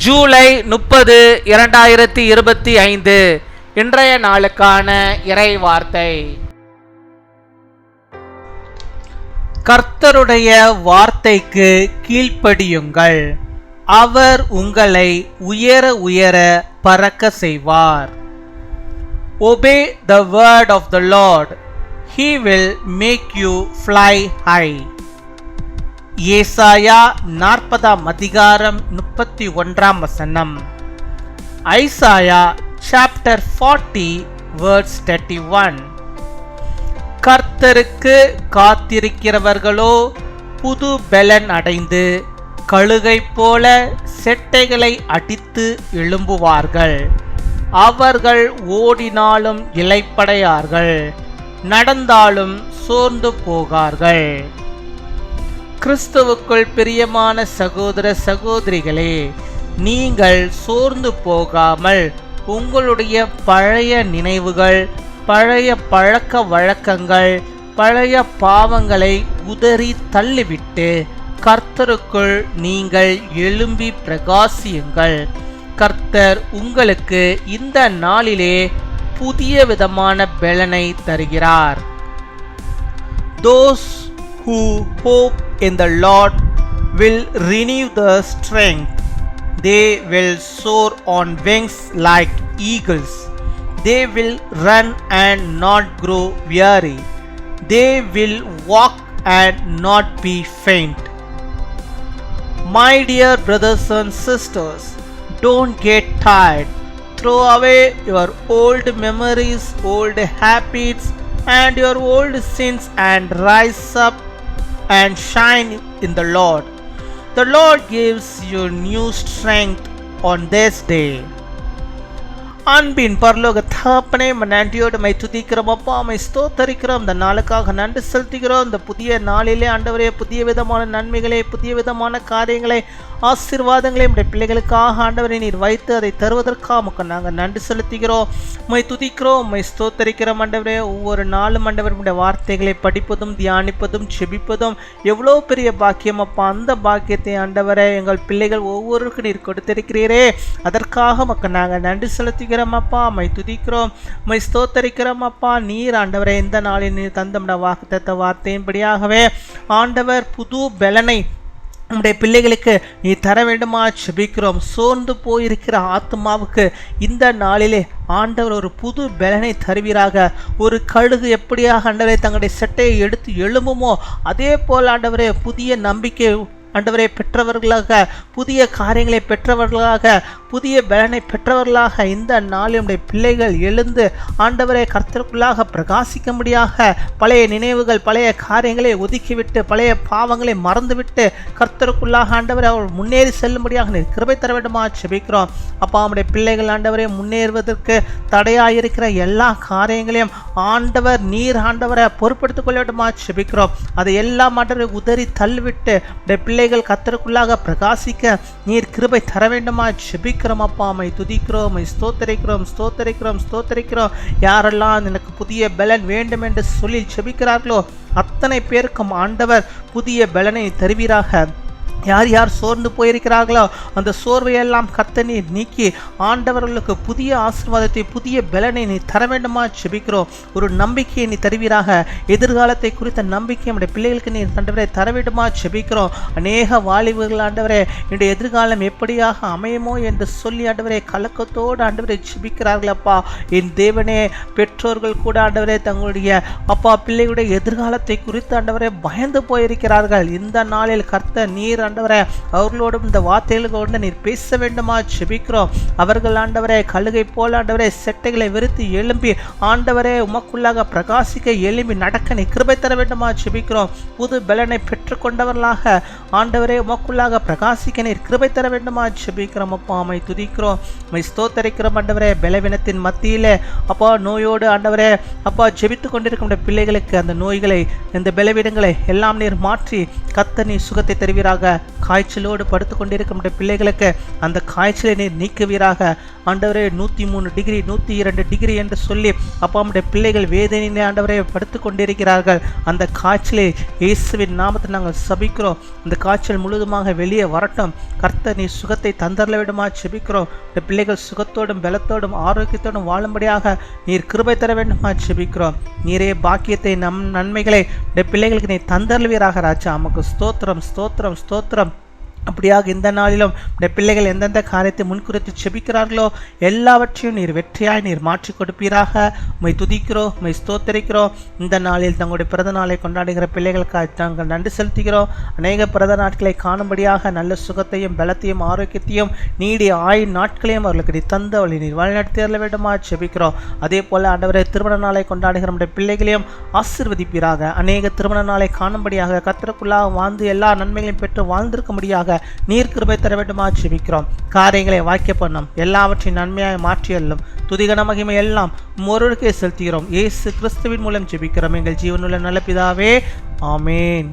ஜூலை 30, 2025 இன்றைய நாளுக்கான இறை வார்த்தை. கர்த்தருடைய வார்த்தைக்கு கீழ்ப்படியுங்கள், அவர் உங்களை உயர உயர பறக்க செய்வார். Obey the word of the Lord, he will make you fly high. ஏசாயா 40 அதிகாரம் 31 ஐசாயா chapter 40 verse 31. கர்த்தருக்கு காத்திருக்கிறவர்களோ புது பெலன் அடைந்து கழுகை போல செட்டைகளை அடித்து எழும்புவார்கள். அவர்கள் ஓடினாலும் இளைப்படையார்கள், நடந்தாலும் சோர்ந்து போகார்கள். கிறிஸ்துவுக்குள் பிரியமான சகோதர சகோதரிகளே, நீங்கள் சோர்ந்து போகாமல் உங்களுடைய பழைய நினைவுகள், பழைய பழக்க வழக்கங்கள், பழைய பாவங்களை உதறி தள்ளிவிட்டு கர்த்தருக்குள் நீங்கள் எழும்பி பிரகாசியுங்கள். கர்த்தர் உங்களுக்கு இந்த நாளிலே புதிய விதமான பெலனை தருகிறார். Those who hope in the Lord will renew their strength. They will soar on wings like eagles. They will run and not grow weary. They will walk and not be faint. My dear brothers and sisters, don't get tired. Throw away your old memories, old habits, and your old sins, and rise up and shine in the Lord. The Lord gives you new strength on this day. அன்பின் பரலோக தகப்பனே, நன்றியோடு my துதிக்கிறோம் அப்பா, my ஸ்தோத்தரிக்கிறோம். இந்த நாளுக்காக நன்றி செலுத்துகிறோம். இந்த புதிய நாளிலே ஆண்டவரே புதிய விதமான நன்மைகளை, புதிய விதமான காரியங்களை, ஆசீர்வாதங்களை நம்முடைய பிள்ளைகளுக்காக ஆண்டவரை நீர் வைத்து அதை தருவதற்காக நாங்கள் நன்றி செலுத்துகிறோம். மை துதிக்கிறோம், மை ஸ்தோத்தரிக்கிறோம் ஆண்டவரே. ஒவ்வொரு நாளும் ஆண்டவர் நம்முடைய வார்த்தைகளை படிப்பதும் தியானிப்பதும் செபிப்பதும் எவ்வளோ பெரிய பாக்கியம் அப்பா. அந்த பாக்கியத்தை ஆண்டவரை எங்கள் பிள்ளைகள் ஒவ்வொருவருக்கும் நீர் கொடுத்திருக்கிறீரே, அதற்காக மக்கள் நாங்கள் நன்றி செலுத்துகிறோம் அப்பா. மை துதிக்கிறோம், மை ஸ்தோத்தரிக்கிறோம் அப்பா. நீர் ஆண்டவரை இந்த நாளில் நீர் தந்த வாக்குத்தத்த வார்த்தையின்படியாகவே ஆண்டவர் புது பெலனை நம்முடைய பிள்ளைகளுக்கு நீ தர வேண்டுமா செபிக்கிறோம். சோர்ந்து போயிருக்கிற ஆத்மாவுக்கு இந்த நாளிலே ஆண்டவர் ஒரு புது பெலனை தருவீராக. ஒரு கழுகு எப்படியாக ஆண்டவரை தங்களுடைய செட்டையை எடுத்து எழும்புமோ அதே போல் ஆண்டவரே புதிய நம்பிக்கை ஆண்டவரை பெற்றவர்களாக, புதிய காரியங்களை பெற்றவர்களாக, புதிய பலனை பெற்றவர்களாக இந்த நாளினுடைய பிள்ளைகள் எழுந்து ஆண்டவரை கர்த்தருக்குள்ளாக பிரகாசிக்கும்படியாக பழைய நினைவுகள், பழைய காரியங்களை ஒதுக்கிவிட்டு, பழைய பாவங்களை மறந்துவிட்டு கர்த்தருக்குள்ளாக ஆண்டவரை அவர் முன்னேறி செல்லும்படியாக நீர் கிருபை தர வேண்டுமா செபிக்கிறோம் அப்பா. நம்முடைய பிள்ளைகள் ஆண்டவரை முன்னேறுவதற்கு தடையாயிருக்கிற எல்லா காரியங்களையும் ஆண்டவர் நீர் ஆண்டவரை பொறுப்படுத்திக் கொள்ள வேண்டுமா செபிக்கிறோம். அதை எல்லாம் ஆண்டவரை உதறி தள்ளிவிட்டு பிள்ளைகள் கர்த்தருக்குள்ளாக பிரகாசிக்க நீர் கிருபை தர வேண்டுமா செபிக்கிறோம் அப்பா. மை துதிக்கிறோம், மை ஸ்தோத்தரிக்கிறோம். யாரெல்லாம் எனக்கு புதிய பலன் வேண்டும் என்று சொல்லி செபிக்கிறார்களோ அத்தனை பேருக்கும் ஆண்டவர் புதிய பலனை தருவீராக. யார் யார் சோர்ந்து போயிருக்கிறார்களோ அந்த சோர்வையெல்லாம் கர்த்தர் நீர் நீக்கி ஆண்டவர்களுக்கு புதிய ஆசீர்வாதத்தை, புதிய பலனை நீ தர வேண்டுமா செபிக்கிறோம். ஒரு நம்பிக்கையை நீ தருவீராக. எதிர்காலத்தை குறித்த நம்பிக்கை நம்முடைய பிள்ளைகளுக்கு நீ ஆண்டவரை தர வேண்டுமா செபிக்கிறோம். அநேக வாலிபர்கள் ஆண்டவரே என்னுடைய எதிர்காலம் எப்படியாக அமையுமோ என்று சொல்லி ஆண்டவரை கலக்கத்தோடு ஆண்டவரை செபிக்கிறார்கள் அப்பா. என் தேவனே, பெற்றோர்கள் கூட ஆண்டவரே தங்களுடைய அப்பா பிள்ளைகளுடைய எதிர்காலத்தை குறித்து ஆண்டவரை பயந்து போயிருக்கிறார்கள். இந்த நாளில் கர்த்தர் நீர் ஆண்டவரே அவர்களோடும் இந்த வார்த்தைகளோடு நீர் பேச வேண்டுமா செபிக்கிறோம். அவர்கள் ஆண்டவரே கழுகை போல ஆண்டவரே செட்டைகளை விரித்து எழும்பி ஆண்டவரே உமக்குள்ளாக பிரகாசிக்க எழும்பி நடக்க நீ கிருபை தர வேண்டுமா செபிக்கிறோம். புது பலனை பெற்றுக்கொண்டவர்களாக ஆண்டவரே உமக்குள்ளாக பிரகாசிக்க நீர் கிருபை தர வேண்டுமா செபிக்கிறோம் அப்பா. மை துதிக்கிறோம், மை ஸ்தோத்தரிக்கிறோம் ஆண்டவரே. பலவீனத்தின் மத்தியிலே அப்பா நோயோடு ஆண்டவரே அப்பா ஜெபித்து கொண்டிருக்கிற பிள்ளைகளுக்கு அந்த நோய்களை, இந்த பலவீனங்களை எல்லாம் நீர் மாற்றி கர்த்தர் நீர் சுகத்தை தருவீராக. காய்ச்சலோடு படுத்து கொண்டிருக்கும் நம்முடைய பிள்ளைகளுக்கு அந்த காய்ச்சலை நீர் நீக்குவீராக. ஆண்டவரே 103 டிகிரி 102 டிகிரி என்று சொல்லி அப்பா நம்முடைய பிள்ளைகள் வேதனையிலே ஆண்டவரே படுத்து கொண்டிருக்கிறார்கள். அந்த காய்ச்சலை இயேசுவின் நாமத்தில் நாங்கள் சபிக்கிறோம். அந்த காய்ச்சல் முழுவதுமாக வெளியே வரட்டும். கர்த்தர் நீ சுகத்தை தந்தரல விடுமா செபிக்கிறோம். இந்த பிள்ளைகள் சுகத்தோடும் பலத்தோடும் ஆரோக்கியத்தோடும் வாழும்படியாக நீர் கிருபை தர வேண்டுமா செபிக்கிறோம். நீரே பாக்கியத்தை நன்மைகளை இந்த பிள்ளைகளுக்கு நீ தந்தருவீராக ராஜா. நமக்கு ஸ்தோத்திரம் ஸ்தோத்திரம் ஸ்தோத்திரம். அப்படியாக இந்த நாளிலும் இந்த பிள்ளைகள் எந்தெந்த காரியத்தை முன்குறித்து செபிக்கிறார்களோ எல்லாவற்றையும் நீர் வெற்றியாய் நீர் மாற்றி கொடுப்பீராக. உம்மை துதிக்கிறோம், உம்மை ஸ்தோத்தரிக்கிறோம். இந்த நாளில் தங்களுடைய பிறந்த நாளை கொண்டாடுகிற பிள்ளைகளுக்காக நாங்கள் நன்றி செலுத்துகிறோம். அநேக பிறந்த நாட்களை காணும்படியாக நல்ல சுகத்தையும் பலத்தையும் ஆரோக்கியத்தையும் நீடிய ஆயுள் நாட்களையும் அவர்களுக்கு நீ தந்து அவளை நீர் வழிநடத்தியறல வேண்டுமா செபிக்கிறோம். அதே போல ஆண்டவரே திருமண நாளை கொண்டாடுகிற நம்முடைய பிள்ளைகளையும் ஆசீர்வதிப்பீராக. அநேக திருமண நாளை காணும்படியாக கர்த்தருக்குள்ளாக வாழ்ந்து எல்லா நன்மைகளையும் பெற்று வாழ்ந்திருக்க முடியாக நீர் கிருபை தர வேண்டுமா ஜெபிக்கிறோம். காரியங்களை வாக்கிய பண்ணும் எல்லாவற்றையும் நன்மையாய் மாற்றியல்லும் துதிகன மகிமை எல்லாம் ஒருவருக்கே செலுத்துகிறோம். இயேசு கிறிஸ்துவின் மூலம் ஜெபிக்கிறோம் எங்கள் ஜீவனுள்ள நல்ல பிதாவே, ஆமேன்.